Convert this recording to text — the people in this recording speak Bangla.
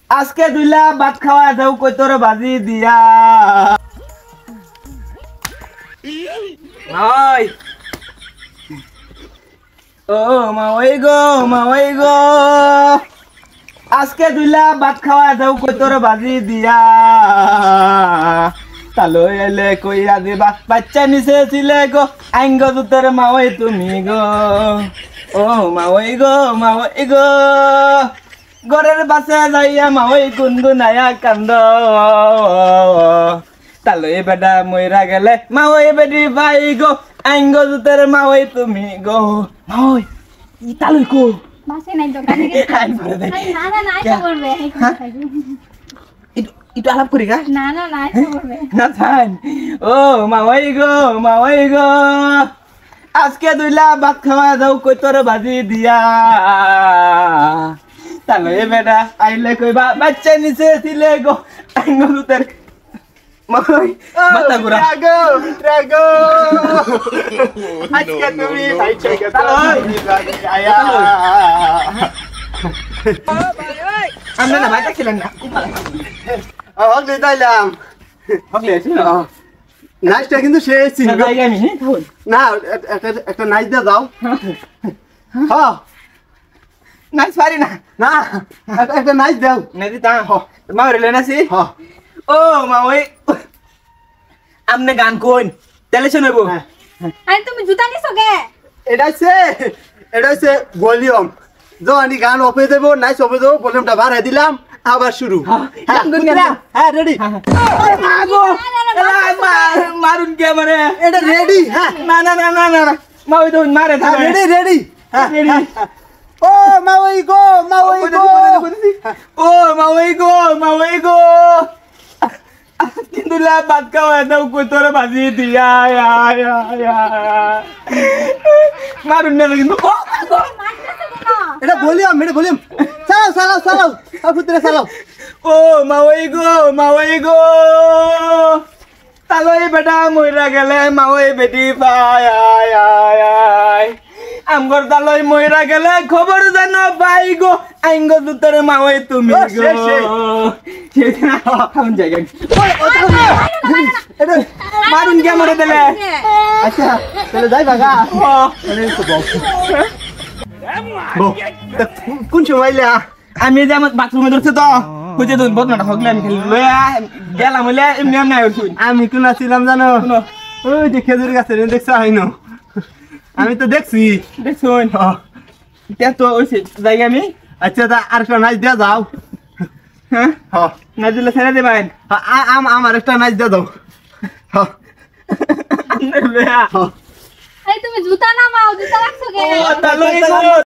আজকে দুইলা ভাত খাওয়া যাও কই তোর বাজি দিয়া ওই ও মাওই গো আজকে দুইলা ভাত খাওয়া যাও কই তোর বাজি দিয়া তালো এলে কইরা দিবা বাচ্চা নিচে ছিলে গো আইঙ্গ তোর মাওই তুমি গো ও মাওই গো গরের বাসে যাইয়া মাওই গুনগুনায়া কান্দ তালই বেডা মইরা গেলে মাওই বেডি ভাই গো আইঙ্গ তোর মাওই তুমি গো মাওই ই তালই কো বাসে নাই দোকানে না আইসা করবে itu alam kuri kah? না আইসা করবে Nathan. Oh, mawai go. Aske duila bhat khawa dau koi tor baji dia. Talo e beta aile koi baccha niche sile go. Aingo ter. Mawai. Mata gura. Trago. Aske tumi bhai chega. Talo. Aya. Amna na bhai ta khilan na. হক দিলাম Okey, sini. নাইসটা কিন্তু শেষ ছিল জায়গা আমি থাকুন না একটা নাইস দিয়ে দাও হ্যাঁ নাইস পারি না না একটা নাইস দাও নাইস তা হ মা রেলে না সি হ্যাঁ ও মা ওই আমনে গান কোন তাহলে শুনবো আরে তুমি জুতা নিছো কে এটা হচ্ছে ভলিউম যখন গান অফে দেবো নাইস অফে দেবো ভলিউমটা বাড়াই দিলাম আবার শুরু হ্যাঁ রেডি আগো মারুন কে মানে এটা রেডি হ্যাঁ না মা ওই তো মারে থা রেডি রেডি ও মাওই গো ও মাওই গো কিন্তু লা বাদ খাওয়া দাও কই তোর বাজি দিয়া মারুন না কিন্তু এটা ভলিউম চালাও পুত্রে চালাও ও মাওই গো তালই বেটা মইরা গেলে মাওই বেটি পায় আমগর তালই মইরা গেলে খবর জানো পাই গো আইঙ্গ দুতর মাওই তুমি গো খাউন জায়গা এটা মারুন কে মরে দিলে আচ্ছা তাহলে যাই বাগা কোন সময় আমি যে আমার বাথরুমে ধরছে তো বুঝে তো বদনাটা হগলে আমি খেলি গেলাম হইলে এমনি এমনি হইছুন আমি কোন ছিলাম জানো ওই যে খেজুর গাছে দেখছো হইনো আমি তো দেখছি দেখছুন তে তো ওইছে জায়গা আমি আচ্ছা তা আর একটা নাচ দিয়া যাও হ্যাঁ হ্যাঁ না দিলে ছেড়ে দেবেন আমার একটা নাচ দিয়া দাও হ্যাঁ আরে তুমি জুতা নামাও জুতা রাখছো কে ও তালই